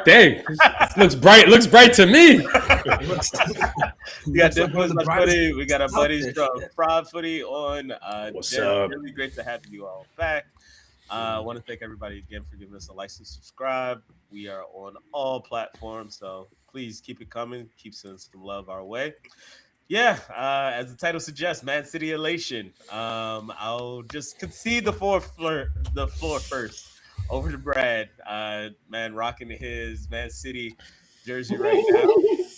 day. It looks bright. Looks bright to me. We got Footy. We got our buddies from Prod Footy on. What's up? Really great to have you all back. I want to thank everybody again for giving us a like and subscribe. We are on all platforms, so please keep it coming. Keep sending some love our way. Yeah, as the title suggests, Man City Elation. I'll just concede the floor first. Over to Brad, man, rocking his Man City jersey right now.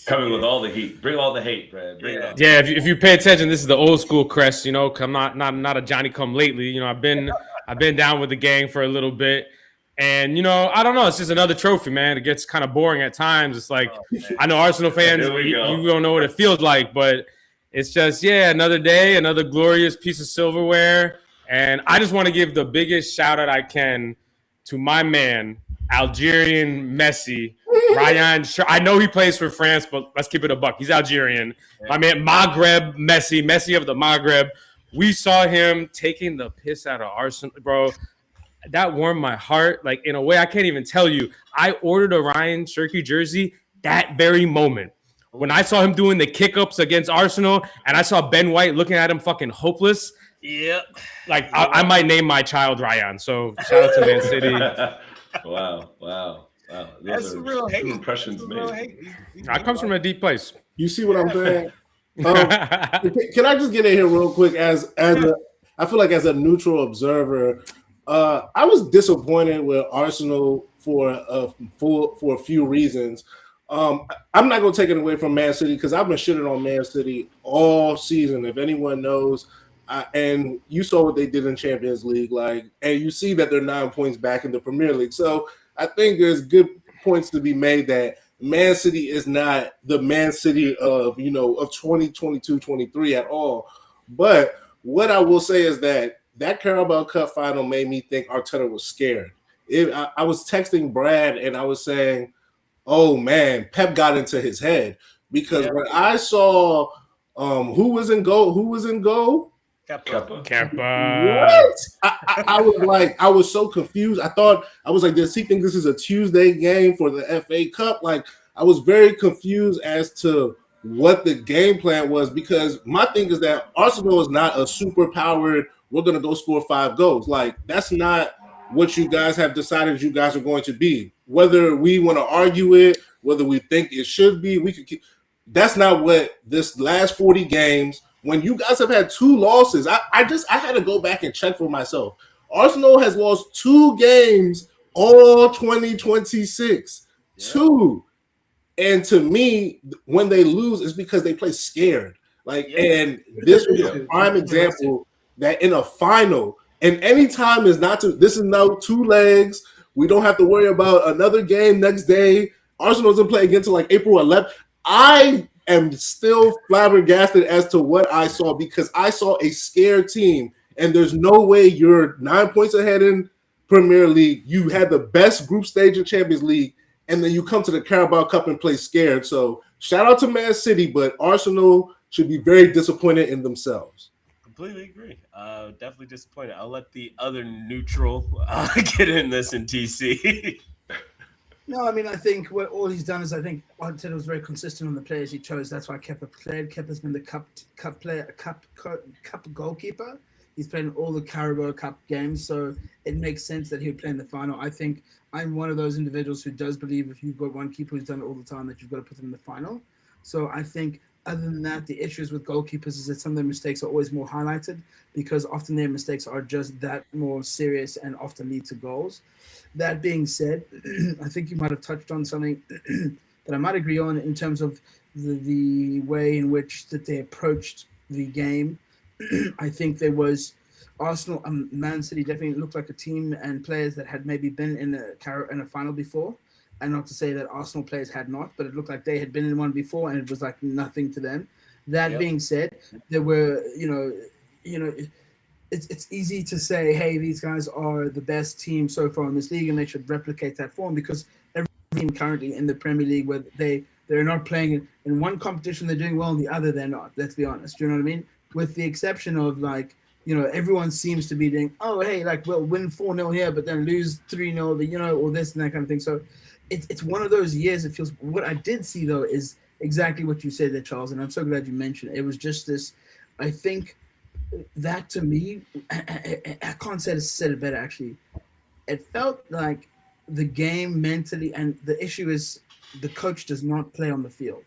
Coming with all the heat. Bring all the hate, Brad. Bring it on. Yeah, if you pay attention, this is the old school crest. You know, not a Johnny come lately. You know, I've been down with the gang for a little bit, and you know, I don't know. It's just another trophy, man. It gets kind of boring at times. It's like I know Arsenal fans, you don't know what it feels like, but it's just another day, another glorious piece of silverware, and I just want to give the biggest shout out I can to my man, Algerian Messi, Ryan. I know he plays for France, but let's keep it a buck. He's Algerian. My man, Maghreb Messi of the Maghreb. We saw him taking the piss out of Arsenal, bro. That warmed my heart. Like, in a way, I can't even tell you. I ordered a Ryan Cherki jersey that very moment. When I saw him doing the kick-ups against Arsenal, and I saw Ben White looking at him fucking hopeless, like, I might name my child Ryan. So shout out to Man City. Wow. That's some real hate. Impressions made. That comes from a deep place. You see what I'm saying? Can I just get in here real quick? I feel like as a neutral observer, I was disappointed with Arsenal for a few reasons. I'm not going to take it away from Man City because I've been shitting on Man City all season. If anyone knows. And you saw what they did in Champions League, and you see that they're 9 points back in the Premier League. So I think there's good points to be made that Man City is not the Man City of 2022-23 at all. But what I will say is that Carabao Cup final made me think Arteta was scared. I was texting Brad and I was saying, "Oh man, Pep got into his head," because when I saw who was in goal. Kappa. What? I was so confused. I was like, does he think this is a Tuesday game for the FA Cup? Like, I was very confused as to what the game plan was because my thing is that Arsenal is not a super powered, we're going to go score 5 goals. Like, that's not what you guys have decided you guys are going to be. Whether we want to argue it, whether we think it should be, that's not what this last 40 games. When you guys have had 2 losses, I had to go back and check for myself. Arsenal has lost 2 games all 2026. 2. And to me, when they lose, it's because they play scared. And this was a prime example that in a final, and any time is this is no 2 legs. We don't have to worry about another game next day. Arsenal doesn't play again until April 11th. I am still flabbergasted as to what I saw because I saw a scared team, and there's no way you're 9 points ahead in Premier League. You had the best group stage in Champions League, and then you come to the Carabao Cup and play scared. So shout out to Man City, but Arsenal should be very disappointed in themselves. Completely agree. Definitely disappointed. I'll let the other neutral get in this in TC. No, I mean, I think what all he's done is I think Arteta was very consistent on the players he chose. That's why Kepa played. Kepa's been the cup goalkeeper. He's played in all the Carabao Cup games, so it makes sense that he would play in the final. I think I'm one of those individuals who does believe if you've got one keeper who's done it all the time that you've got to put them in the final. So I think other than that, the issues with goalkeepers is that some of their mistakes are always more highlighted because often their mistakes are just that more serious and often lead to goals. That being said, I think you might have touched on something that I might agree on in terms of the way in which that they approached the game. I think there was Arsenal and Man City definitely looked like a team and players that had maybe been in a final before. And not to say that Arsenal players had not, but it looked like they had been in one before and it was like nothing to them. That being said, there were, it's easy to say, hey, these guys are the best team so far in this league and they should replicate that form because every team currently in the Premier League where they're not playing in one competition, they're doing well, in the other they're not. Let's be honest. Do you know what I mean? With the exception of like everyone seems to be doing, oh, hey, like we'll win 4-0 here, but then lose 3-0, or this and that kind of thing. So it's one of those years. It feels. What I did see though is exactly what you said there, Charles, and I'm so glad you mentioned it. It was just this. I think that to me, I can't say it better actually. It felt like the game mentally, and the issue is the coach does not play on the field,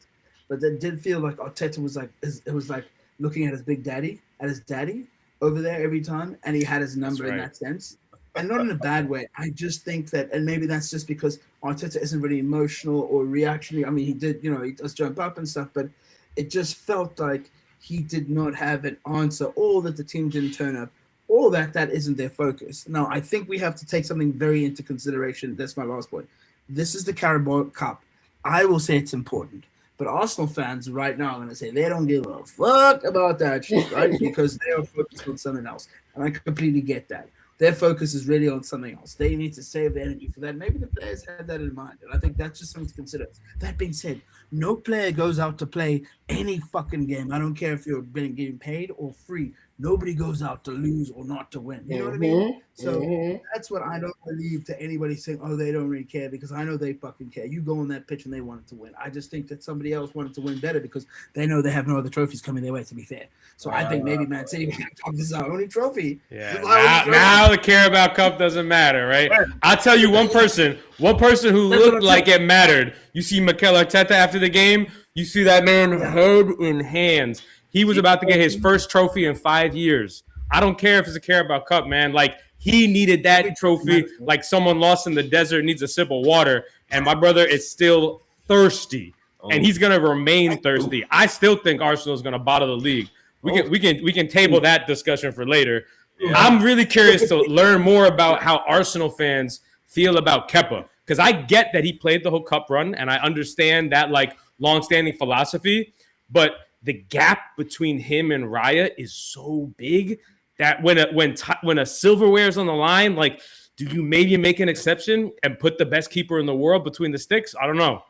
but that did feel like Arteta was like it was like looking at his big daddy, at his daddy over there every time, and he had his number in that sense, and not in a bad way. I just think that, and maybe that's just because Arteta isn't really emotional or reactionary. I mean, he did, he does jump up and stuff, but it just felt like he did not have an answer, or that the team didn't turn up, or that isn't their focus. Now, I think we have to take something very into consideration. That's my last point. This is the Carabao Cup. I will say it's important. But Arsenal fans right now are going to say they don't give a fuck about that shit, right? Because they are focused on something else. And I completely get that. Their focus is really on something else. They need to save their energy for that. Maybe the players had that in mind. And I think that's just something to consider. That being said, no player goes out to play any fucking game. I don't care if you're getting paid or free. Nobody goes out to lose or not to win. You know what I mean? So that's what I don't believe to anybody saying, oh, they don't really care, because I know they fucking care. You go on that pitch and they wanted to win. I just think that somebody else wanted to win better because they know they have no other trophies coming their way, to be fair. So I think maybe Man City, this is our only trophy. Yeah. Now the Carabao Cup doesn't matter, right? I'll tell you one person who looked like it mattered. You see Mikel Arteta after the game, you see that man head in hands. He was about to get his first trophy in 5 years. I don't care if it's a Carabao Cup, man. Like, he needed that trophy like someone lost in the desert needs a sip of water. And my brother is still thirsty, and he's going to remain thirsty. I still think Arsenal is going to bottle the league. We can table that discussion for later. Yeah. I'm really curious to learn more about how Arsenal fans feel about Kepa, because I get that he played the whole cup run, and I understand that like long-standing philosophy, but the gap between him and Raya is so big that when a silverware is on the line, like, do you maybe make an exception and put the best keeper in the world between the sticks? I don't know.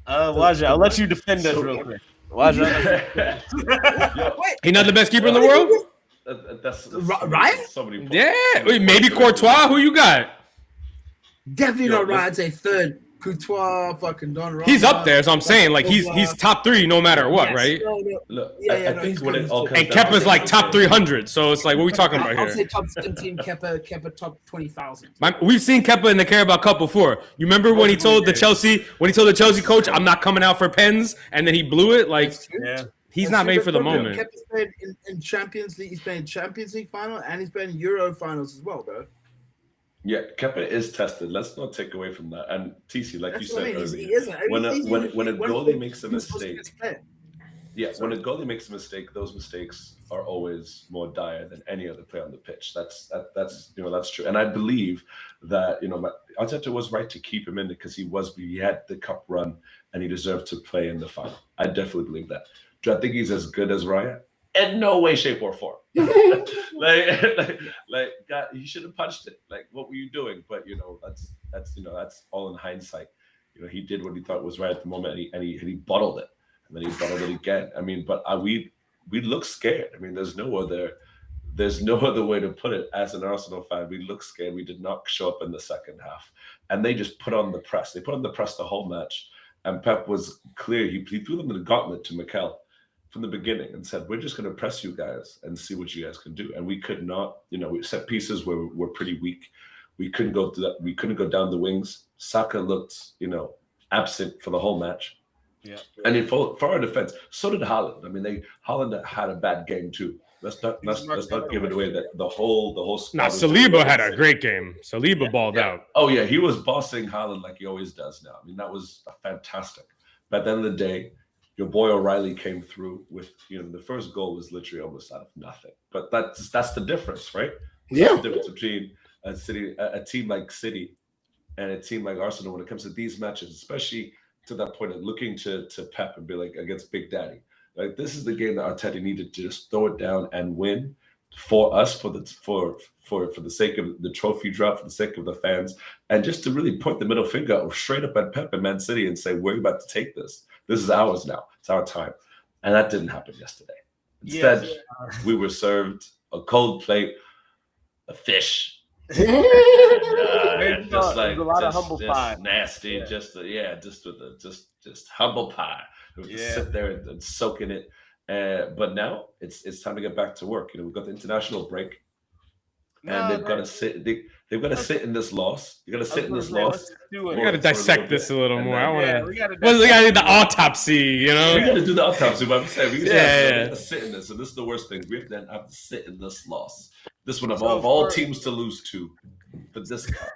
Waja, I'll let you defend us real quick. Waja, he's not the best keeper in the world. That's Raya? So many points. Yeah, maybe Courtois. Who you got? Definitely not Raya. I'd say third. Courtois, fucking Donnarumma. He's up there, so I'm saying like he's top 3 no matter what, right? Look, I think when it all comes and Kepa's like top 300, so it's like, what are we talking about here? I'll say top 17, Kepa top 20,000. We've seen Kepa in the Carabao Cup before. You remember when he told the Chelsea coach, "I'm not coming out for pens," and then he blew it? Like, he's not made for the moment. Kepa's played in Champions League. He's played Champions League final, and he's played in Euro finals as well, bro. Yeah, Kepa is tested. Let's not take away from that. And TC, like you said earlier, when a goalie makes a mistake, when a goalie makes a mistake, those mistakes are always more dire than any other player on the pitch. That's true. And I believe that Arteta was right to keep him in because he had the cup run and he deserved to play in the final. I definitely believe that. Do I think he's as good as Raya? In no way, shape, or form. God, he should have punched it. Like, what were you doing? But that's all in hindsight. He did what he thought was right at the moment, and he bottled it, and then he bottled it again. I mean, but we look scared. I mean, there's no other way to put it. As an Arsenal fan, we look scared. We did not show up in the second half, and they just put on the press. They put on the press the whole match, and Pep was clear. He threw them in the gauntlet to Mikel from the beginning and said, we're just going to press you guys and see what you guys can do. And we could not, set pieces were pretty weak. We couldn't go down the wings. Saka looked, absent for the whole match. Yeah. And for our defense, so did Haaland. I mean, Haaland had a bad game too. Let's not give it away that the whole squad. Nah, Saliba had a great game. Saliba balled out. Oh yeah, he was bossing Haaland like he always does now. I mean, that was fantastic. But at the end of the day, your boy O'Reilly came through with, the first goal was literally almost out of nothing. But that's the difference, right? That's the difference between a team like City and a team like Arsenal when it comes to these matches, especially to that point of looking to Pep and be like against Big Daddy. Like, this is the game that Arteta needed to just throw it down and win for us, for the sake of the trophy drop, for the sake of the fans, and just to really point the middle finger straight up at Pep and Man City and say, we're about to take this. This is ours now. It's our time. And that didn't happen yesterday. Instead, we were served a cold plate, a fish. There's Just a lot of humble pie. Nasty, Yeah. just with the just humble pie. We just sit there and soak in it. But now it's time to get back to work. We've got the international break, and they've got to sit. They've got to sit in this loss. You got to sit in this loss. We got to dissect this a little more. I want to. We got to do the autopsy. We got to do the autopsy. But I'm saying we got to Yeah. sit in this. So this is the worst thing. We then have to sit in this loss. This one of all teams to lose to, but this guy.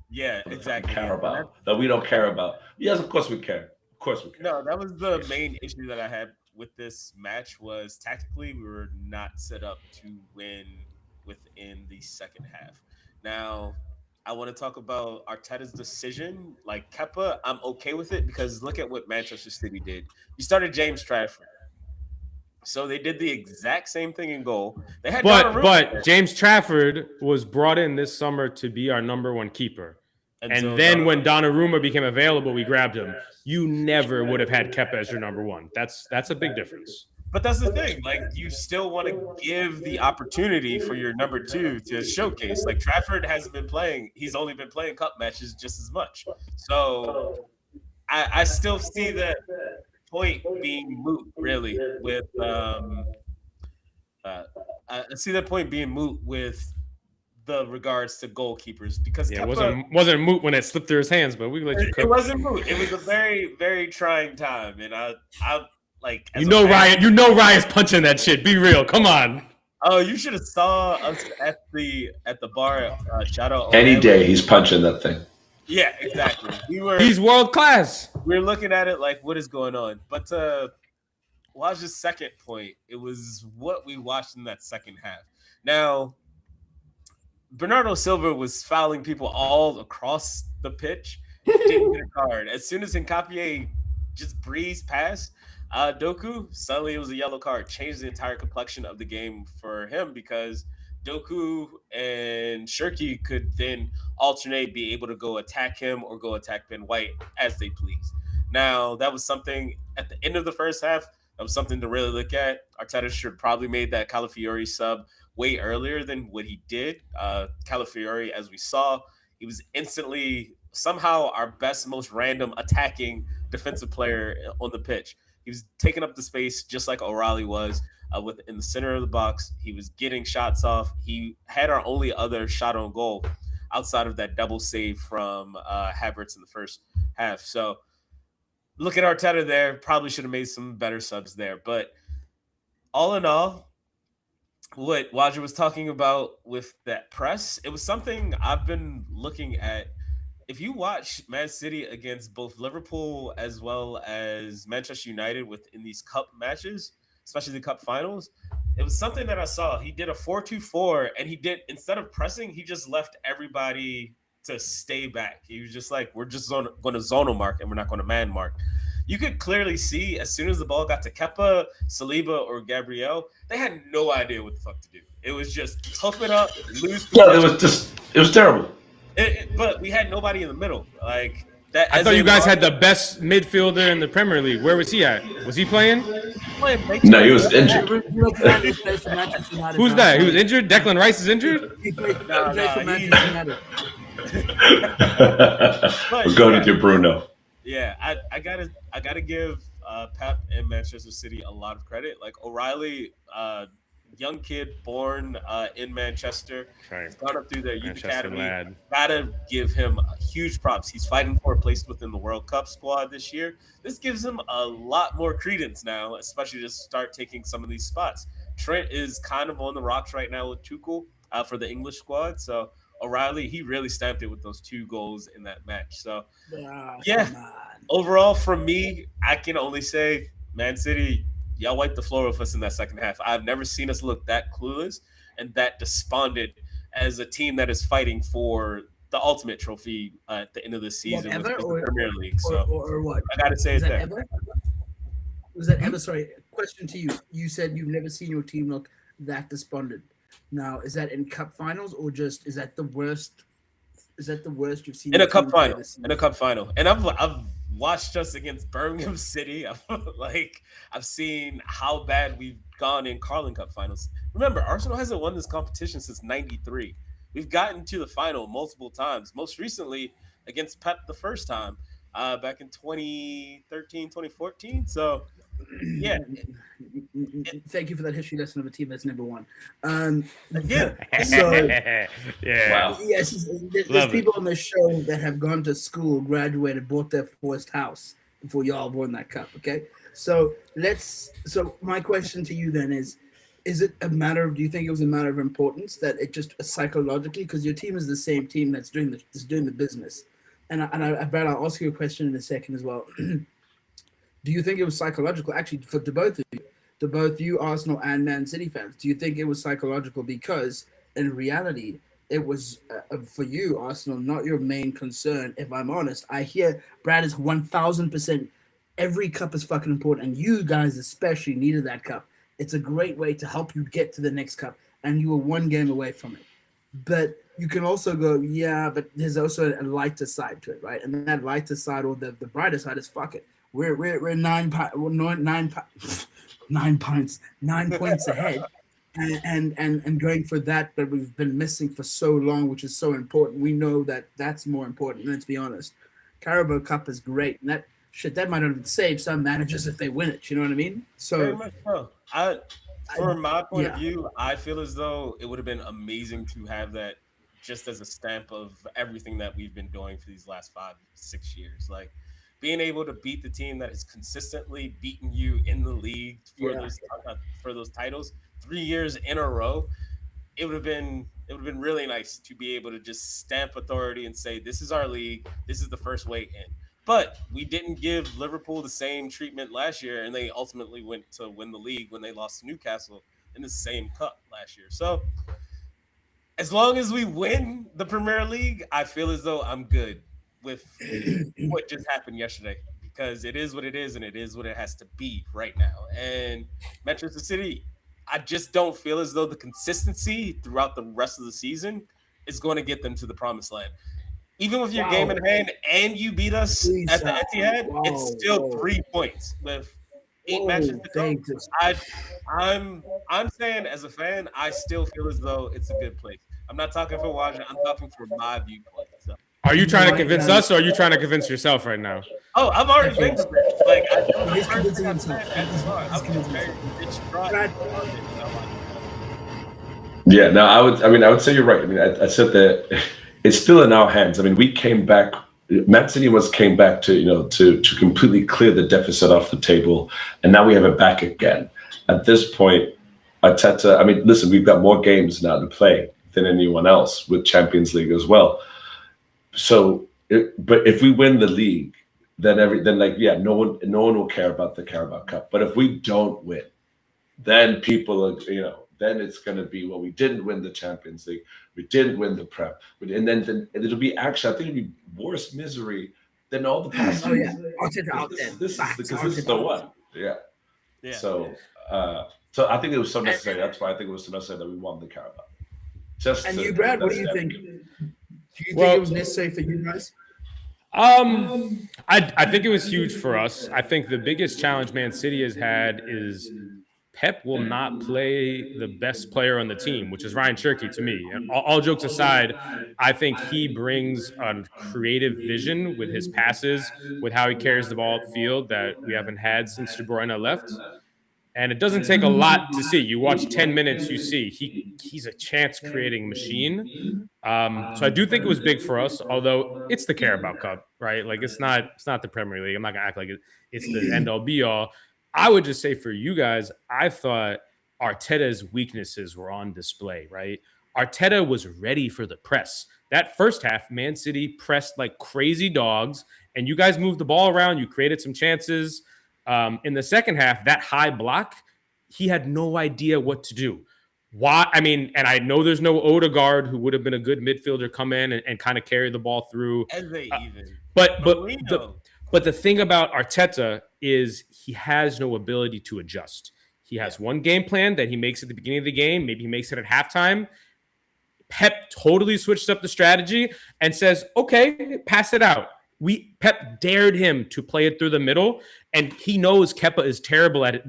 Yeah, exactly. Carabao that we don't care about. Yes, of course we care. Of course we care. No, that was the main issue that I had with this match was tactically we were not set up to win within the second half. Now, I want to talk about Arteta's decision. Like Kepa, I'm okay with it because look at what Manchester City did. You started James Trafford. So they did the exact same thing in goal. They had but James Trafford was brought in this summer to be our number one keeper. And so then when Donnarumma became available, we grabbed him. You never would have had Kepa as your number one. That's a big difference. But that's the thing. Like, you still want to give the opportunity for your number two to showcase. Like, Trafford hasn't been playing. He's only been playing cup matches just as much. So I still see that point being moot, really, with I see that point being moot with the regards to goalkeepers because Kepa, it wasn't moot when it slipped through his hands, but we let you cook. It wasn't moot. It was a very, very trying time, and I like Ryan's punching that shit. Be real, come on. Oh, you should have saw us at the bar. Shout out any day he's punching that thing. Yeah, exactly. He's world class. We were looking at it like, what is going on? But Waj's second point, it was what we watched in that second half. Now, Bernardo Silva was fouling people all across the pitch. Didn't get a card. As soon as Hincapié just breezed past Doku, suddenly it was a yellow card. Changed the entire complexion of the game for him because Doku and Shirky could then alternate, be able to go attack him or go attack Ben White as they please. Now, that was something at the end of the first half. That was something to really look at. Arteta should probably made that Calafiori sub way earlier than what he did. Calafiori, as we saw, he was instantly somehow our best, most random attacking defensive player on the pitch. He was taking up the space just like O'Reilly was in the center of the box. He was getting shots off. He had our only other shot on goal outside of that double save from Havertz in the first half. So look at Arteta there. Probably should have made some better subs there. But all in all, what Wajir was talking about with that press, it was something I've been looking at. If you watch Man City against both Liverpool as well as Manchester United within these cup matches, especially the cup finals, it was something that I saw. He did a 4-2-4, and he did, instead of pressing, he just left everybody to stay back. He was just like, we're just going to zonal mark, and we're not going to man mark. You could clearly see as soon as the ball got to Kepa, Saliba, or Gabriel, they had no idea what the fuck to do. It was just tough it up, lose. Yeah, it was terrible. But we had nobody in the middle. Like that. I thought you guys had the best midfielder in the Premier League. Where was he at? Was he playing? No, he was injured. Who's that? He was injured? Declan Rice is injured? We're going to Bruno. Yeah, I gotta give Pep and Manchester City a lot of credit. Like O'Reilly, young kid born in Manchester, he's gone up through their youth academy. Lad. Gotta give him huge props. He's fighting for a place within the World Cup squad this year. This gives him a lot more credence now, especially to start taking some of these spots. Trent is kind of on the rocks right now with Tuchel for the English squad. So O'Reilly, he really stamped it with those 2 goals in that match. So yeah, overall from me, I can only say Man City, y'all wiped the floor with us in that second half. I've never seen us look that clueless and that despondent as a team that is fighting for the ultimate trophy at the end of the season with the Premier League. So or what? I gotta say that. Was that ever? Sorry, question to you. You said you've never seen your team look that despondent. Now, is that in cup finals or just is that the worst? Is that the worst you've seen in a cup final? In a cup final, and I've watched us against Birmingham City. I've seen how bad we've gone in Carling Cup finals. Remember, Arsenal hasn't won this competition since '93. We've gotten to the final multiple times. Most recently against Pep the first time, back in 2013, 2014. So yeah. Thank you for that history lesson of a team that's never won. Again. So Yeah. Wow. yes, there's Love people on the show that have gone to school, graduated, bought their first house before y'all won that cup. Okay, so my question to you then is it a matter of, do you think it was a matter of importance that it just psychologically, because your team is the same team that's doing the business, Brad, I'll ask you a question in a second as well. Do you think it was psychological, actually, to both you, Arsenal and Man City fans? Do you think it was psychological because, in reality, it was, for you, Arsenal, not your main concern? If I'm honest, I hear Brad is 1,000%. Every cup is fucking important, and you guys especially needed that cup. It's a great way to help you get to the next cup, and you were one game away from it. But you can also go, yeah, but there's also a lighter side to it, right? And that lighter side, or the brighter side, is fuck it. We're 9 points ahead, and going for that we've been missing for so long, which is so important. We know that that's more important. Let's be honest. Carabao Cup is great, and that might even save some managers if they win it. You know what I mean? So very much so. From my point of view, I feel as though it would have been amazing to have that just as a stamp of everything that we've been doing for these last 5-6 years. Like, being able to beat the team that has consistently beaten you in the league for those titles 3 years in a row, it would have been really nice to be able to just stamp authority and say, this is our league, this is the first way in. But we didn't give Liverpool the same treatment last year, and they ultimately went to win the league when they lost to Newcastle in the same cup last year. So as long as we win the Premier League, I feel as though I'm good with what just happened yesterday, because it is what it is, and it is what it has to be right now. And Manchester City, I just don't feel as though the consistency throughout the rest of the season is going to get them to the promised land. Even with your game in hand and you beat us at the Etihad, it's still 3 points with 8 matches to go. I'm saying, as a fan, I still feel as though it's a good place. I'm not talking for Waja, I'm talking for my viewpoint. So. Are you trying to convince us, or are you trying to convince yourself right now? Oh, I've already been convinced. Like, yeah, no, I would say you're right. I mean, I said that it's still in our hands. I mean, we came back. Man City came back to completely clear the deficit off the table, and now we have it back again. At this point, Arteta. I mean, listen, we've got more games now to play than anyone else with Champions League as well. So, but if we win the league, then no one will care about the Carabao Cup. But if we don't win, then people are, then it's going to be, well, we didn't win the Champions League, we didn't win the Prem, and then it'll be actually, I think it'll be worse misery than all the past. Oh yeah, this is the one. Yeah. So I think it was so necessary. That's why I think it was so necessary that we won the Carabao. You, Brad, what do you think? Do you think it was necessary for you guys? I think it was huge for us. I think the biggest challenge Man City has had is Pep will not play the best player on the team, which is Ryan Cherky to me. And all jokes aside, I think he brings a creative vision with his passes, with how he carries the ball upfield that we haven't had since De Bruyne left. And it doesn't take a lot to see. You watch 10 minutes, you see he's a chance-creating machine. So I do think it was big for us, although it's the Carabao Cup, right? Like, it's not the Premier League. I'm not going to act like it's the end-all, be-all. I would just say for you guys, I thought Arteta's weaknesses were on display, right? Arteta was ready for the press. That first half, Man City pressed like crazy dogs, and you guys moved the ball around. You created some chances. In the second half, that high block, he had no idea what to do. Why? I mean, and I know there's no Odegaard, who would have been a good midfielder, come in and kind of carry the ball through. But the thing about Arteta is he has no ability to adjust. He has one game plan that he makes at the beginning of the game. Maybe he makes it at halftime. Pep totally switched up the strategy and says, okay, pass it out. Pep dared him to play it through the middle, and he knows Kepa is terrible at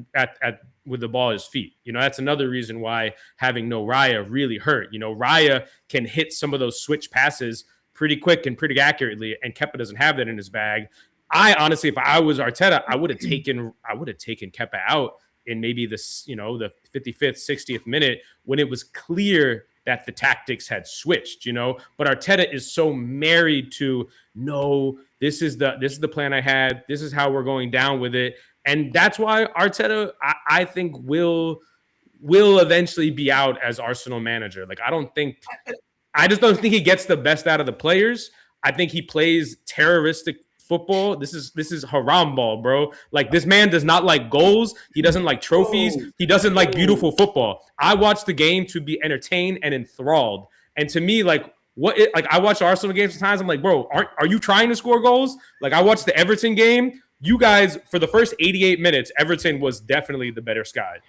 with the ball at his feet. You know, that's another reason why having no Raya really hurt. You know, Raya can hit some of those switch passes pretty quick and pretty accurately, and Kepa doesn't have that in his bag. I honestly, if I was Arteta, I would have taken Kepa out in maybe this, you know, the 55th, 60th minute when it was clear that the tactics had switched, you know. But Arteta is so married to, no, this is the plan I had. This is how we're going down with it. And that's why Arteta, I think, will eventually be out as Arsenal manager. Like, I just don't think he gets the best out of the players. I think he plays terroristic football. This is haram ball, bro. Like, this man does not like goals. He doesn't like trophies. He doesn't like beautiful football. I watch the game to be entertained and enthralled. And to me, like, I watch Arsenal games sometimes. I'm like, bro, are you trying to score goals? Like, I watched the Everton game. You guys, for the first 88 minutes, Everton was definitely the better side.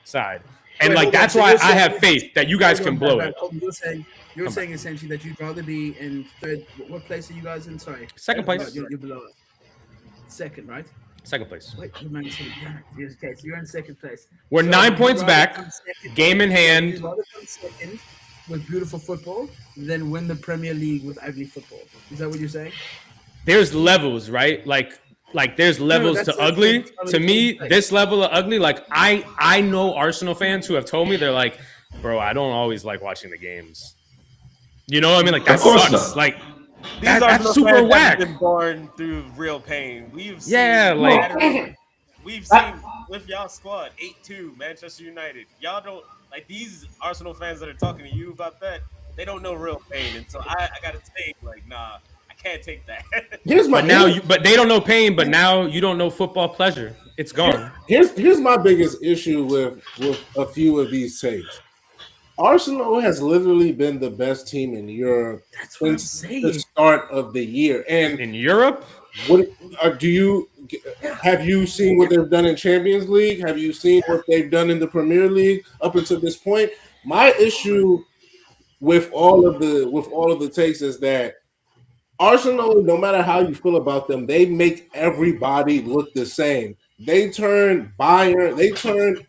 And that's why I have faith that you guys can blow it. You're saying essentially that you'd rather be in third. What place are you guys in? Sorry, second place. You're below it. Second, right? Second place. Wait, okay, so you're in second place. We're 9 points back, game in hand. You'd rather come second with beautiful football than win the Premier League with ugly football. Is that what you're saying? There's levels, right? Like there's levels to ugly. To me, this level of ugly, like I know Arsenal fans who have told me, they're like, bro, I don't always like watching the games. You know what I mean? Like, that sucks. Like, that's super whack. Been born through real pain. We've seen with y'all squad 8-2 Manchester United. Y'all don't like these Arsenal fans that are talking to you about that. They don't know real pain, and so I gotta say, like, nah, I can't take that. But they don't know pain. But now you don't know football pleasure. It's gone. Here's my biggest issue with a few of these takes. Arsenal has literally been the best team in Europe since the start of the year. And in Europe, what have you seen what they've done in Champions League? Have you seen what they've done in the Premier League up until this point? My issue with all of the takes is that Arsenal, no matter how you feel about them, they make everybody look the same. They turn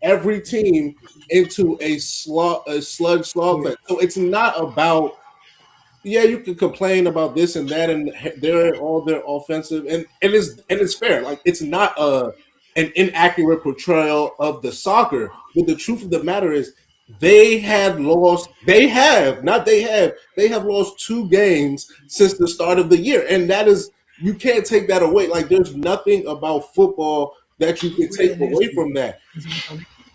every team into a slug fest. So it's not about, you can complain about this and that, and they're offensive, and it's fair. Like, it's not an inaccurate portrayal of the soccer. But the truth of the matter is, they have lost 2 games since the start of the year, and that is, you can't take that away. Like, there's nothing about football that you can take away from that.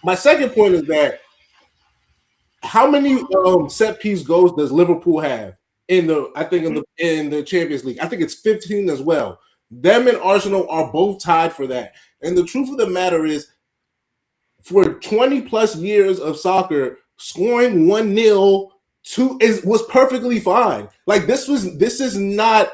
My second point is that how many set piece goals does Liverpool have in the Champions League? I think it's 15 as well. Them and Arsenal are both tied for that. And the truth of the matter is, for 20 plus years of soccer, scoring 1-0 was perfectly fine. Like, this is not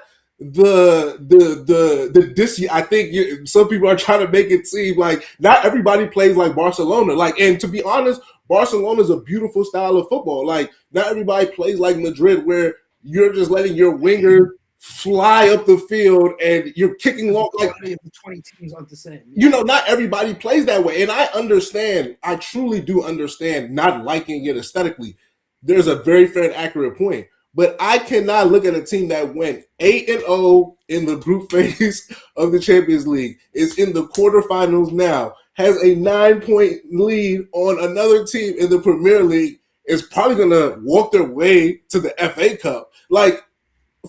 I think some people are trying to make it seem like not everybody plays like Barcelona. Like, and to be honest, Barcelona is a beautiful style of football. Like, not everybody plays like Madrid, where you're just letting your winger fly up the field and you're kicking long. Like, the 20 teams aren't the same. You know, not everybody plays that way, and I understand. I truly do understand not liking it aesthetically. There's a very fair and accurate point. But I cannot look at a team that went 8-0 in the group phase of the Champions League, is in the quarterfinals now, has a 9-point lead on another team in the Premier League, is probably going to walk their way to the FA Cup. Like,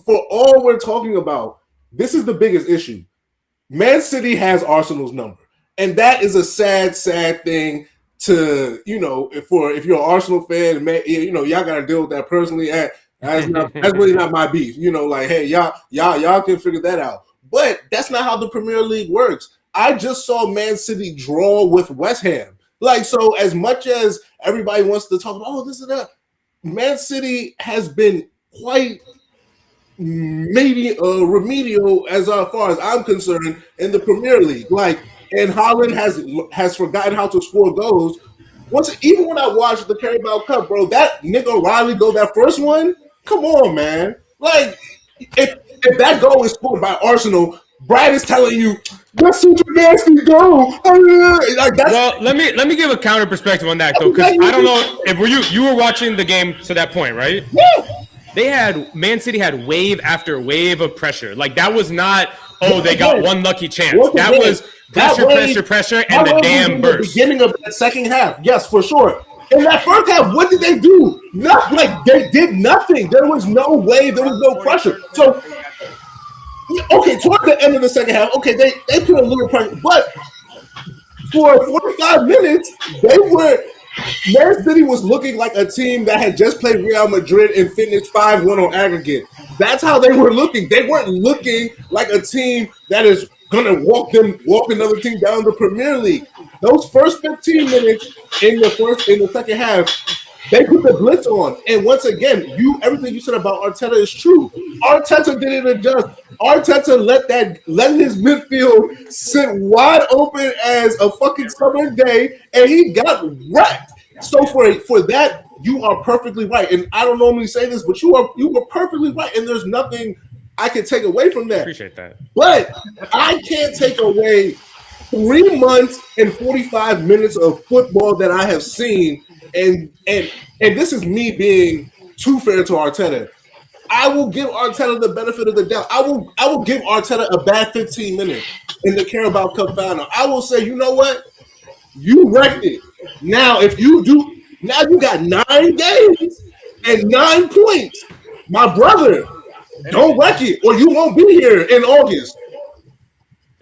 for all we're talking about, this is the biggest issue. Man City has Arsenal's number. And that is a sad, sad thing to, if you're an Arsenal fan, man, y'all got to deal with that personally. That's really not my beef. Like, hey, y'all can figure that out. But that's not how the Premier League works. I just saw Man City draw with West Ham. Like, so as much as everybody wants to talk about, this and that, Man City has been quite remedial as far as I'm concerned in the Premier League. Like, and Haaland has forgotten how to score goals. Even when I watched the Carabao Cup, bro, that Nick O'Reilly goal, that first one, come on, man. Like, if that goal is scored by Arsenal, Brad is telling you that's such a nasty goal. Like that's, well, let me give a counter perspective on that though, because I don't know if you were watching the game to that point, right? Yeah. Man City had wave after wave of pressure. Like that was not they got one lucky chance. That was pressure, and the dam burst. The beginning of the second half, yes, for sure. In that first half, what did they do? Nothing. Like they did nothing. There was no wave. There was no pressure. So. Okay, towards the end of the second half, okay, they put a little pressure, but for 45 minutes, Man City was looking like a team that had just played Real Madrid and finished 5-1 on aggregate. That's how they were looking. They weren't looking like a team that is gonna walk another team down the Premier League. Those first 15 minutes in the second half, they put the blitz on. And once again, everything you said about Arteta is true. Arteta didn't adjust. Arteta let his midfield sit wide open as a fucking summer day, and he got wrecked. So for that, you are perfectly right. And I don't normally say this, but you were perfectly right. And there's nothing I can take away from that. Appreciate that. But I can't take away 3 months and 45 minutes of football that I have seen. And this is me being too fair to Arteta. I will give Arteta the benefit of the doubt. I will give Arteta a bad 15 minutes in the Carabao Cup final. I will say, you know what? You wrecked it. Now, you got 9 games and 9 points. My brother, don't wreck it, or you won't be here in August.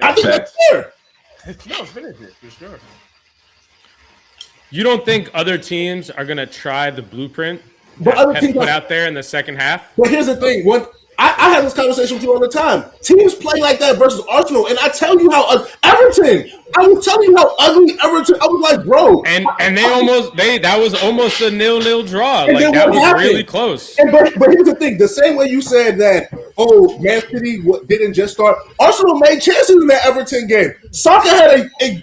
I think that's fair. No, finish it for sure. You don't think other teams are going to try the blueprint But other Pep teams put out there in the second half? But here's the thing: I have this conversation with you all the time. Teams play like that versus Arsenal, and I tell you how Everton. I will tell you how ugly Everton. I was like, bro, and that was almost a 0-0 draw. And like that was really close. But here's the thing: the same way you said that, Man City didn't just start. Arsenal made chances in that Everton game. Saka had a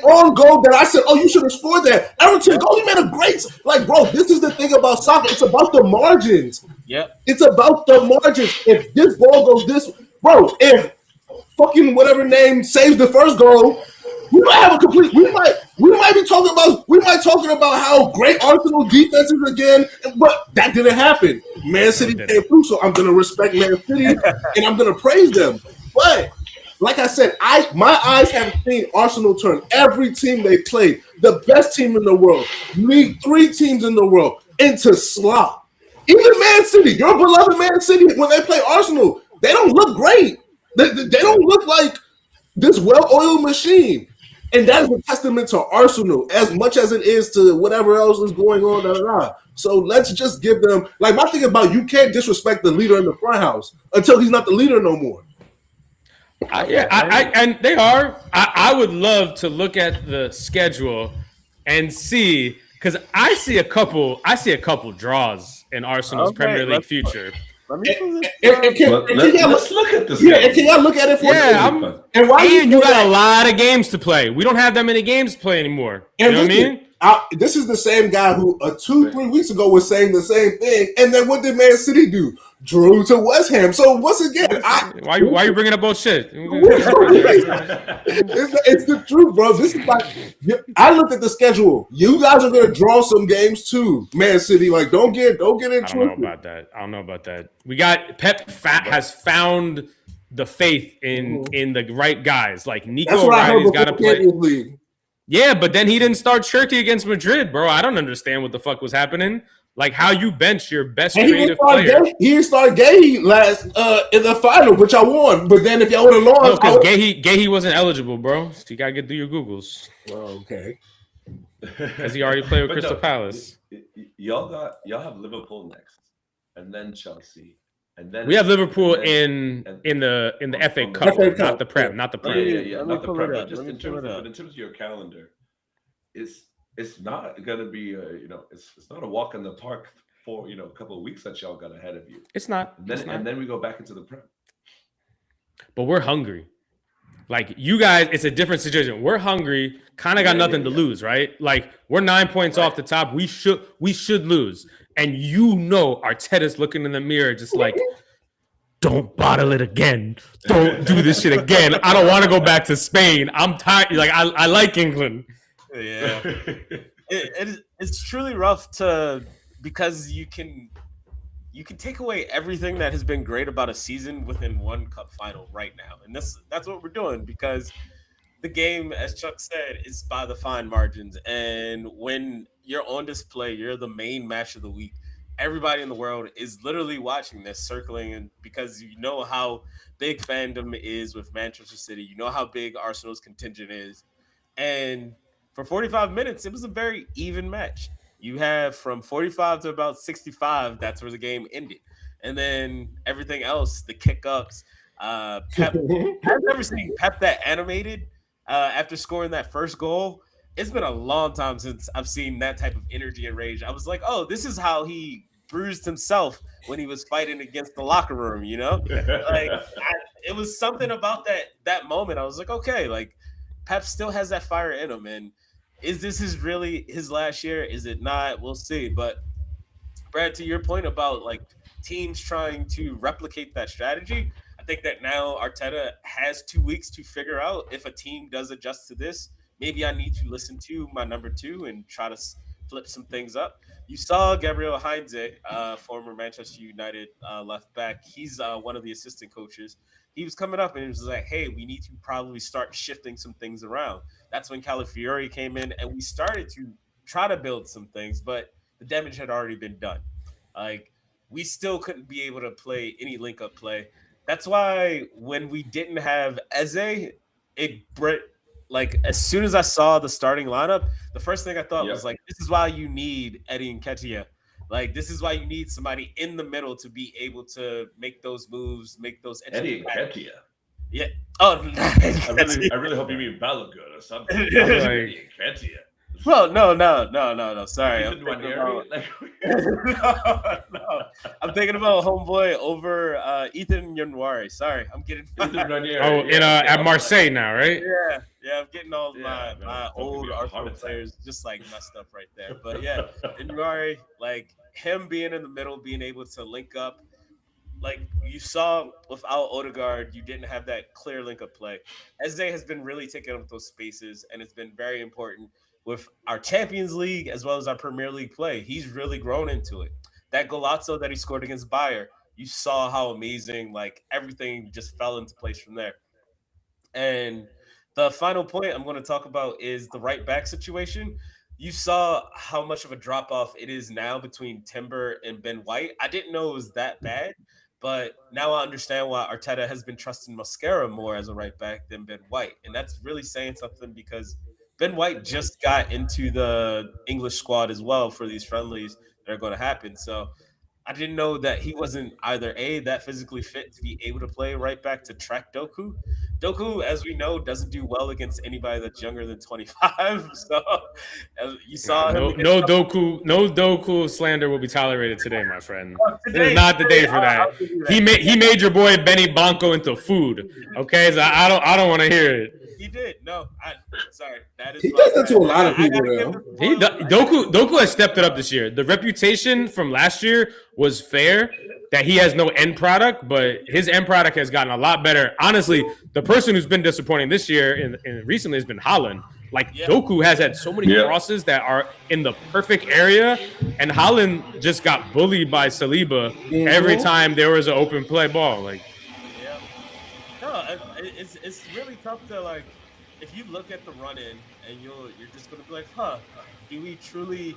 on goal that I said, you should have scored that. Everton goal, he made a great, bro, this is the thing about soccer. It's about the margins. Yep. It's about the margins. If this ball goes this, bro, if fucking whatever name saves the first goal, we might have a complete, we might be talking about how great Arsenal defense is again, but that didn't happen. Man City came through, so I'm going to respect Man City and I'm going to praise them. But like I said, my eyes have seen Arsenal turn every team they played, the best team in the world, League 3 teams in the world, into slop. Even Man City, your beloved Man City, when they play Arsenal, they don't look great. They don't look like this well-oiled machine. And that is a testament to Arsenal as much as it is to whatever else is going on. So let's just give them, my thing about you can't disrespect the leader in the front house until he's not the leader no more. And they are. I would love to look at the schedule and see, because I see a couple draws in Arsenal's Premier League future. Let's look at this. Yeah, and can y'all look at it for me? And you got a lot of games to play. We don't have that many games to play anymore. You know what I mean? This is the same guy who 2-3 weeks ago was saying the same thing, and then what did Man City do? Drew to West Ham. So once again, why are you bringing up bullshit? It's the truth, bro. This is I looked at the schedule. You guys are gonna draw some games too, Man City. Don't get into it. I don't know about that. We got Pep has found the faith in the right guys. Like Nico O'Reilly's got to play. League. Yeah, but then he didn't start Cherky against Madrid, bro. I don't understand what the fuck was happening. How you bench your best creative player. He didn't start Gay last in the final, which I won. But then if y'all would have lost, because Gay wasn't eligible, bro. So you gotta do your Googles. Oh, okay. Because he already played with Crystal Palace. Y'all have Liverpool next, and then Chelsea, and then we have Liverpool in the FA Cup, not the Prem, not the Prem. Yeah, not the Prem. Just in terms of your calendar, it's not gonna be it's not a walk in the park for a couple of weeks that y'all got ahead of you. It's not. And then we go back into the Prem. But we're hungry. You guys, it's a different situation. We're hungry, kind of got nothing to lose, right? We're 9 points off the top. We should lose. And Arteta's looking in the mirror just don't bottle it again. Don't do this shit again. I don't want to go back to Spain. I'm tired. Like I like England. Yeah, it's truly rough because you can take away everything that has been great about a season within one cup final right now, and that's what we're doing because the game, as Chuck said, is by the fine margins, and when you're on display, you're the main match of the week. Everybody in the world is literally watching this, circling, and because you know how big fandom is with Manchester City, you know how big Arsenal's contingent is, and for 45 minutes, it was a very even match. You have from 45 to about 65. That's where the game ended, and then everything else, the kick-ups. Pep, I've never seen Pep that animated after scoring that first goal. It's been a long time since I've seen that type of energy and rage. I was like, oh, this is how he bruised himself when he was fighting against the locker room, you know? It was something about that moment. I was like, okay, like Pep still has that fire in him. And is this really his last year? Is it not? We'll see. But Brad, to your point about like teams trying to replicate that strategy, I think that now Arteta has 2 weeks to figure out if a team does adjust to this. Maybe I need to listen to my number two and try to flip some things up. You saw Gabriel Heinze, former Manchester United left back. He's one of the assistant coaches. He was coming up and he was like, hey, we need to probably start shifting some things around. That's when Calafiori came in and we started to try to build some things, but the damage had already been done. Like, we still couldn't be able to play any link-up play. That's why when we didn't have Eze, like as soon as I saw the starting lineup, the first thing I thought was like, this is why you need Eddie Nketiah. Like, this is why you need somebody in the middle to be able to make those moves, make those. Eddie Nketiah. Yeah. Oh, I really hope you mean Balogun or something. Eddie Nketiah. Well, no. Sorry. I'm I'm thinking about homeboy over Ethan Yanwari. Sorry, I'm getting at Marseille now, right? Yeah. I'm getting all my old Arsenal players just like messed up right there. But yeah, Yanwari, like him being in the middle, being able to link up. Like you saw without Odegaard, you didn't have that clear link-up play. Eze has been really taking up those spaces, and it's been very important with our Champions League as well as our Premier League play. He's really grown into it. That Golazzo that he scored against Bayer, you saw how amazing, like everything just fell into place from there. And the final point I'm going to talk about is the right back situation. You saw how much of a drop-off it is now between Timber and Ben White. I didn't know it was that bad. But now I understand why Arteta has been trusting Mascara more as a right back than Ben White. And that's really saying something because Ben White just got into the English squad as well for these friendlies that are going to happen. So I didn't know that he wasn't either that physically fit to be able to play right back to track Doku. Doku, as we know, doesn't do well against anybody that's younger than 25. So as you saw him. No Doku slander will be tolerated today, my friend. This is not the day for that. He made your boy Benny Blanco into food. Okay, so I don't want to hear it. He did. No, sorry. That is he does that to a lot of people. Doku has stepped it up this year. The reputation from last year was fair that he has no end product, but his end product has gotten a lot better. Honestly, the person who's been disappointing this year and recently has been Haaland. Like Doku has had so many crosses that are in the perfect area, and Haaland just got bullied by Saliba every time there was an open play ball. Like, it's really tough to like. If you look at the run in and you're just gonna be like, do we truly?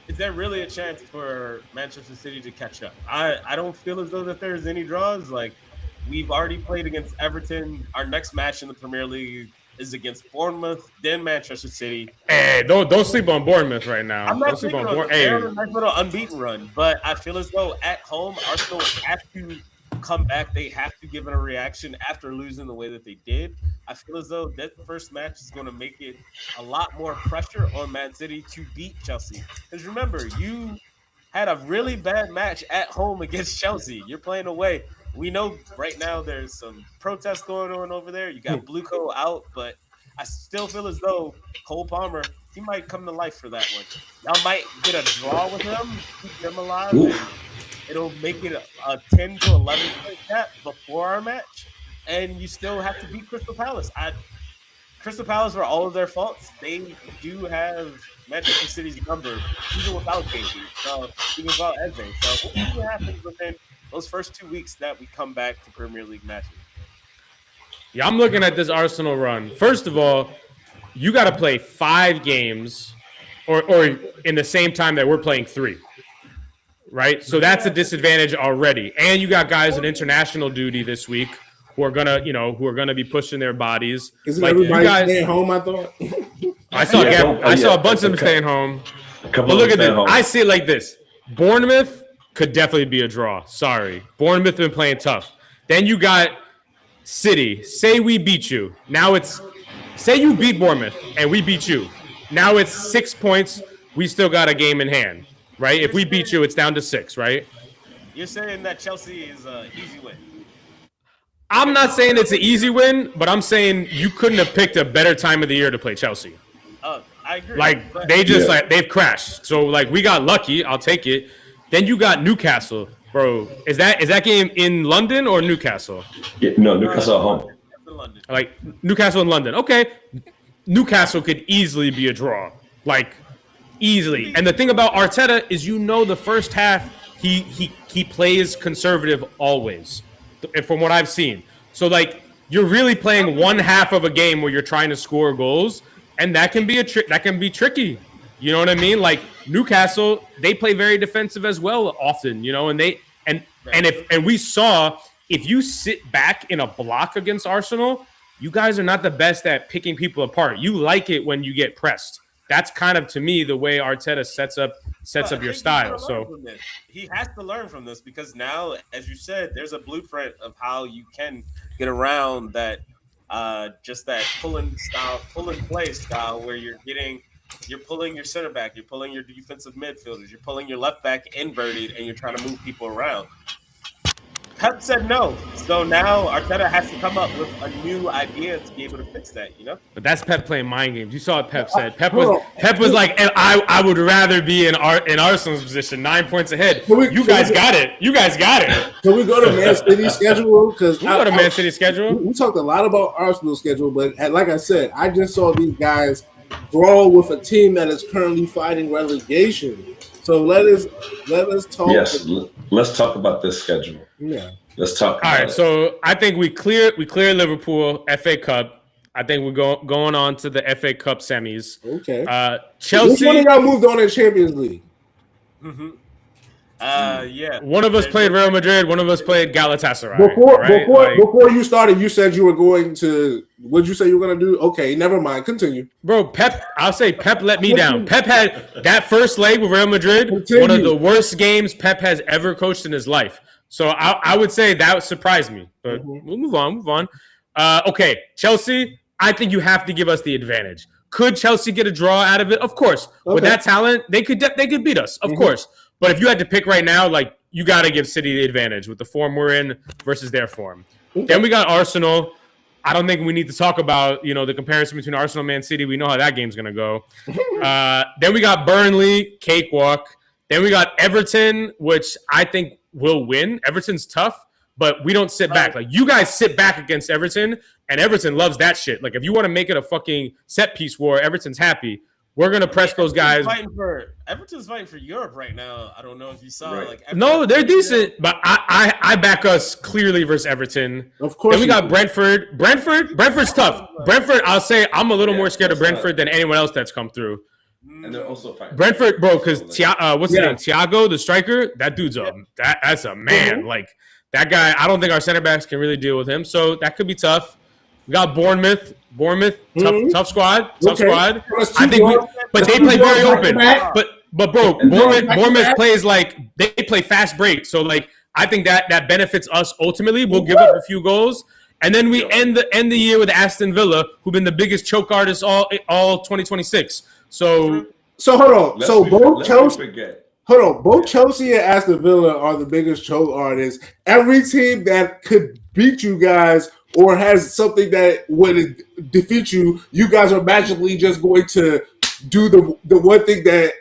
Is there really a chance for Manchester City to catch up? I don't feel as though that there's any draws. Like, we've already played against Everton. Our next match in the Premier League is against Bournemouth, then Manchester City. Hey, don't sleep on Bournemouth right now. I'm not sleeping on Bournemouth. They're on a nice little unbeaten run, but I feel as though at home, Arsenal have to come back. They have to give it a reaction after losing the way that they did. I feel as though that first match is going to make it a lot more pressure on Man City to beat Chelsea. Because remember, you had a really bad match at home against Chelsea. You're playing away. We know right now there's some protests going on over there. You got Bluco out, but I still feel as though Cole Palmer, he might come to life for that one. Y'all might get a draw with him, keep them alive. it'll make it a 10 to 11 point gap before our match, and you still have to beat Crystal Palace. Crystal Palace, for all of their faults, they do have Manchester City's number, even without KD, so even without Eze. So we'll see what happens within those first 2 weeks that we come back to Premier League matches. Yeah, I'm looking at this Arsenal run. First of all, you got to play 5 games or in the same time that we're playing 3, right? So that's a disadvantage already. And you got guys on international duty this week who are gonna be pushing their bodies. Isn't everybody staying home, I thought? I saw a bunch of them staying home. But look at this. I see it like this. Bournemouth could definitely be a draw. Sorry. Bournemouth been playing tough. Then you got City. Say we beat you. Now say you beat Bournemouth and we beat you. Now it's 6 points. We still got a game in hand, right? If we beat you, it's down to 6, right? You're saying that Chelsea is an easy win. I'm not saying it's an easy win, but I'm saying you couldn't have picked a better time of the year to play Chelsea. I agree. Like they've crashed. So like we got lucky. I'll take it. Then you got Newcastle, bro. Is that game in London or Newcastle? Yeah, no, Newcastle at home. Like Newcastle in London. Okay, Newcastle could easily be a draw. Like easily. And the thing about Arteta is, the first half he plays conservative always, from what I've seen. So like you're really playing one half of a game where you're trying to score goals, and that can be tricky. You know what I mean? Like Newcastle, they play very defensive as well often, and we saw, if you sit back in a block against Arsenal, you guys are not the best at picking people apart. You like it when you get pressed. That's kind of, to me, the way Arteta sets up your style. So he has to learn from this, because now, as you said, there's a blueprint of how you can get around that, just that pull and play style, where you're pulling your center back, you're pulling your defensive midfielders, you're pulling your left back inverted, and you're trying to move people around. Pep said no, so now Arteta has to come up with a new idea to be able to fix that, But that's Pep playing mind games. You saw what Pep said. Pep was like, and I would rather be in Arsenal's position, 9 points ahead. You guys got it. Can we go to Man City's schedule? Because we go to Man City's schedule. We talked a lot about Arsenal's schedule, but like I said, I just saw these guys draw with a team that is currently fighting relegation. So let us talk. Yes, let's talk about this schedule. Yeah, let's talk. All right, so I think we clear Liverpool FA Cup. I think we're going on to the FA Cup semis. Okay. Chelsea. Which one of y'all moved on in Champions League? Mm-hmm. Yeah. One of us played Real Madrid. One of us played Galatasaray. Before you started, you said you were going to. What did you say you were going to do? Okay, never mind. Continue, bro. I'll say Pep let me down. Pep had that first leg with Real Madrid. One of the worst games Pep has ever coached in his life. So I would say that surprised me. But we'll move on. Okay, Chelsea. I think you have to give us the advantage. Could Chelsea get a draw out of it? Of course. Okay. With that talent, they could beat us. Of course. But if you had to pick right now, like, you got to give City the advantage with the form we're in versus their form. Okay. Then we got Arsenal. I don't think we need to talk about, the comparison between Arsenal and Man City. We know how that game's going to go. Then we got Burnley, cakewalk. Then we got Everton, which I think will win. Everton's tough, but we don't sit back. Like, you guys sit back against Everton, and Everton loves that shit. Like, if you want to make it a fucking set-piece war, Everton's happy. We're gonna press those guys. Everton's fighting for Europe right now. I don't know if you saw. Right. No, they're decent, but I back us clearly versus Everton. Of course. Then we got Brentford. Brentford's tough. Brentford, I'll say I'm a little more scared of Brentford than anyone else that's come through. And they're also fighting Brentford, bro, because what's his name? Thiago, the striker. That dude's that's a man. Like, that guy. I don't think our center backs can really deal with him. So that could be tough. We got Bournemouth, tough squad. I think but they play very open. But bro, Bournemouth plays like they play fast break. So like I think that benefits us ultimately. We'll give up a few goals, and then we end the year with Aston Villa, who've been the biggest choke artists all 2026. So hold on. Both Chelsea and Aston Villa are the biggest choke artists. Every team that could beat you guys or has something that would defeat you, you guys are magically just going to do the one thing that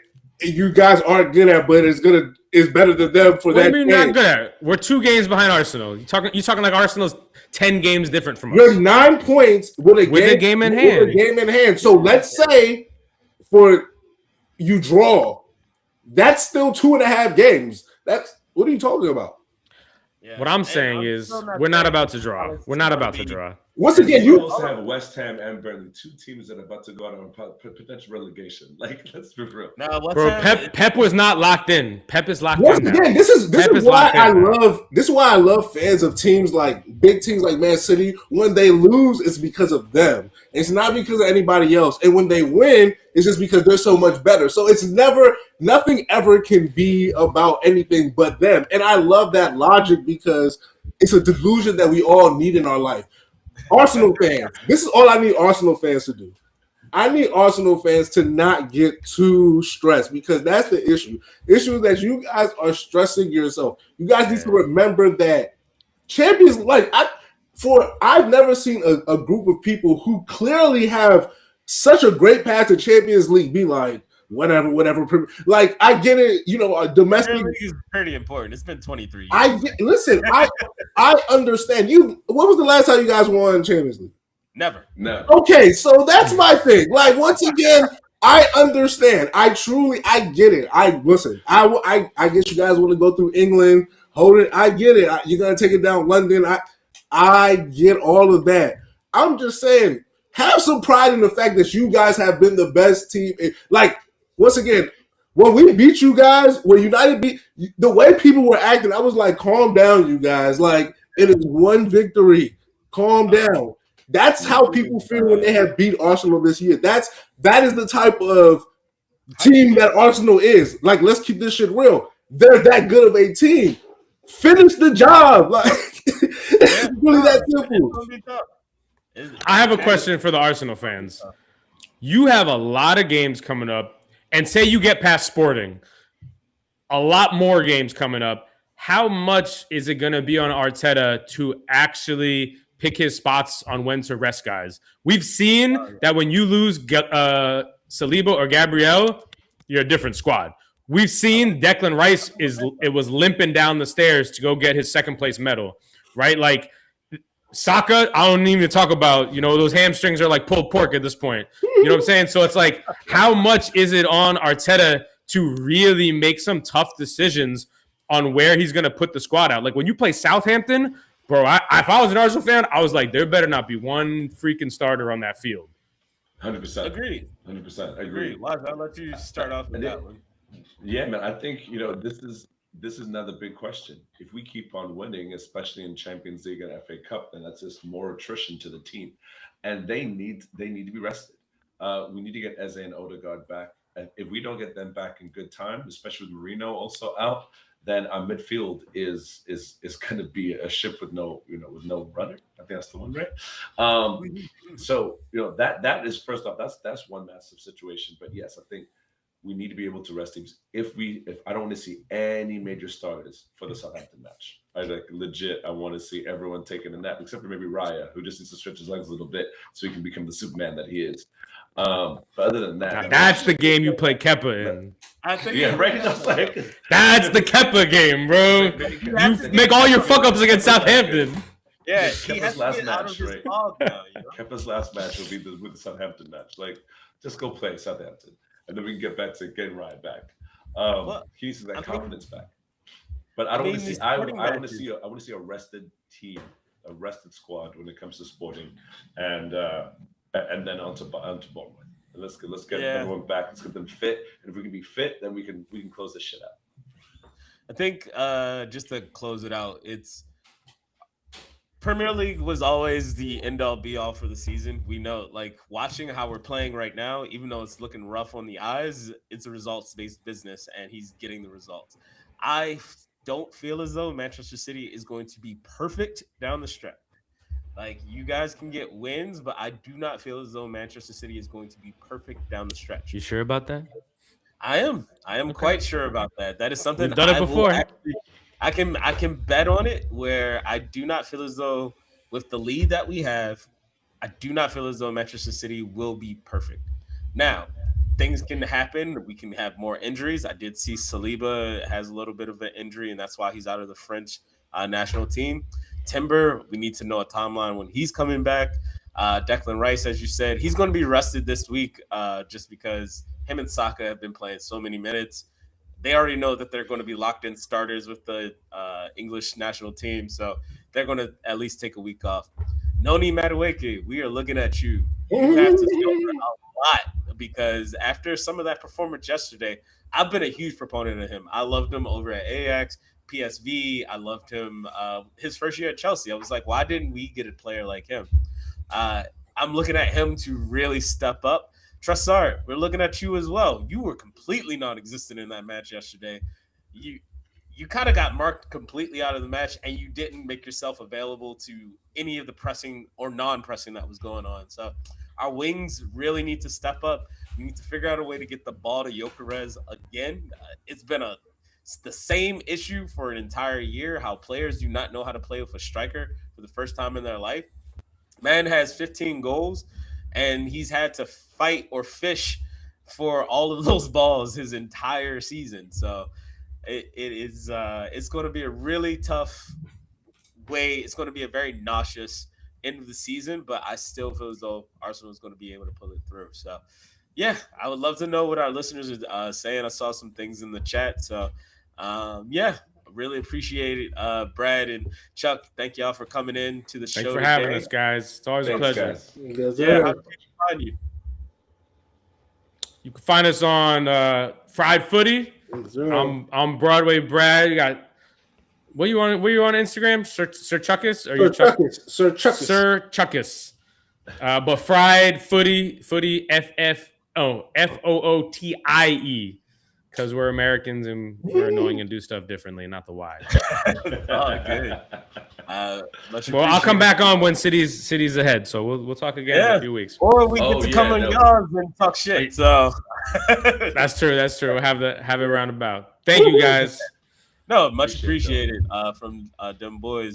you guys aren't good at, but it's going to is better than them for What do that you mean game. not good at? We're 2 games behind Arsenal. You talking like Arsenal's 10 games different from us. You're 9 points with a game in hand. With a game in hand. So let's say for you draw, that's still 2.5 games. That's what are you talking about? Yeah. What I'm saying is we're not about to draw. We're not about to draw. Once again, you you also have West Ham and Burnley, 2 teams that are about to go out on potential relegation. Like, let's be real. Now, Bro, Pep was not locked in. Pep is locked once in. again, this is why I love fans of teams like big teams like Man City. When they lose, it's because of them. It's not because of anybody else. And when they win, it's just because they're so much better. So it's nothing ever can be about anything but them. And I love that logic because it's a delusion that we all need in our life. Arsenal fans, this is all I need Arsenal fans to do. I need Arsenal fans to not get too stressed because that's the issue. The issue is that you guys are stressing yourself. You guys need to remember that champions, I've never seen a group of people who clearly have such a great path to Champions League be like, whatever. Like, I get it, a domestic league is pretty important. It's been 23 years. I understand. When was the last time you guys won Champions League? Never. No. Okay, so that's my thing. Like, once again, I understand. I get it. I guess you guys want to go through England, hold it. I get it. You're gonna take it down London. I get all of that. I'm just saying, have some pride in the fact that you guys have been the best team. Like, once again, when we beat you guys, when United beat, the way people were acting, I was like, calm down, you guys. Like, it is one victory. Calm down. That's how people feel when they have beat Arsenal this year. That is the type of team that Arsenal is. Like, let's keep this shit real. They're that good of a team. Finish the job. Like, it's really that simple. I have a question for the Arsenal fans. You have a lot of games coming up, and say you get past Sporting, a lot more games coming up. How much is it going to be on Arteta to actually pick his spots on when to rest guys? We've seen that when you lose Saliba or Gabriel, you're a different squad. We've seen Declan Rice was limping down the stairs to go get his second place medal, right? Like, Saka, I don't even talk about, those hamstrings are like pulled pork at this point. You know what I'm saying? So it's like, how much is it on Arteta to really make some tough decisions on where he's going to put the squad out? Like, when you play Southampton, bro, if I was an Arsenal fan, I was like, there better not be one freaking starter on that field. 100%. Agreed. 100%. Agreed. I'll let you start off with that one. Yeah, man. I think, this is another big question. If we keep on winning, especially in Champions League and FA Cup, then that's just more attrition to the team. And they need to be rested. We need to get Eze and Odegaard back. And if we don't get them back in good time, especially with Marino also out, then our midfield is going to be a ship with no rudder. I think that's the one, right? So that is, first off, that's one massive situation. But yes, I think we need to be able to rest teams. If I don't want to see any major starters for the Southampton match, I want to see everyone taking a nap, except for maybe Raya, who just needs to stretch his legs a little bit so he can become the Superman that he is. But other than that, that's the game you play Kepa in. I think right. That's the Kepa game, bro. You make all your fuck ups against Southampton. Yeah, Kepa's last match, right? Kepa's last match will be with the Southampton match. Like, just go play Southampton, and then we can get back to getting Ryan back. He needs that confidence back. But I don't want to see. I want to see a rested team, a rested squad when it comes to Sporting, and then onto Bournemouth. Let's get everyone back. Let's get them fit, and if we can be fit, then we can close this shit out. I think just to close it out, it's Premier League was always the end-all be-all for the season. We know, like, watching how we're playing right now, even though it's looking rough on the eyes, it's a results-based business, and he's getting the results. I don't feel as though Manchester City is going to be perfect down the stretch. Like, you guys can get wins, but I do not feel as though Manchester City is going to be perfect down the stretch. You sure about that? I am quite sure about that. That is something We've done it before. I can bet on it, where I do not feel as though, with the lead that we have, I do not feel as though Manchester City will be perfect. Now, things can happen. We can have more injuries. I did see Saliba has a little bit of an injury, and that's why he's out of the French national team. Timber, we need to know a timeline when he's coming back. Declan Rice, as you said, he's going to be rested this week just because him and Saka have been playing so many minutes. They already know that they're going to be locked in starters with the English national team, so they're going to at least take a week off. Noni Madueke, we are looking at you. You have to show a lot because after some of that performance yesterday, I've been a huge proponent of him. I loved him over at Ajax, PSV. I loved him his first year at Chelsea. I was like, why didn't we get a player like him? I'm looking at him to really step up. Trossard, we're looking at you as well. You were completely non-existent in that match yesterday. You kind of got marked completely out of the match, and you didn't make yourself available to any of the pressing or non-pressing that was going on. So our wings really need to step up. We need to figure out a way to get the ball to Gyökeres again. It's been the same issue for an entire year, how players do not know how to play with a striker for the first time in their life. Man has 15 goals, and he's had to fight or fish for all of those balls his entire season. So it's going to be a really tough way. It's going to be a very nauseous end of the season, but I still feel as though Arsenal is going to be able to pull it through. So, yeah, I would love to know what our listeners are saying. I saw some things in the chat. So, yeah, really appreciate it. Brad and Chuck, thank y'all for coming in to the show. Thanks for having us, guys. It's always a pleasure. Guys. Yeah, how can you find you? You can find us on Fried Footy. I'm Broadway Brad. You got where you on Instagram? Sir Chuckus? Or Sir Chuckus. Sir Chuckus. But Fried Footy FOOTIE. Because we're Americans and we're annoying and do stuff differently, not the Y. Oh, good. Well, I'll come back on when city's ahead, so we'll talk again in a few weeks. Or we get to come on yours and talk shit. So that's true. We'll have it roundabout. Thank you guys. No, much appreciated from them boys.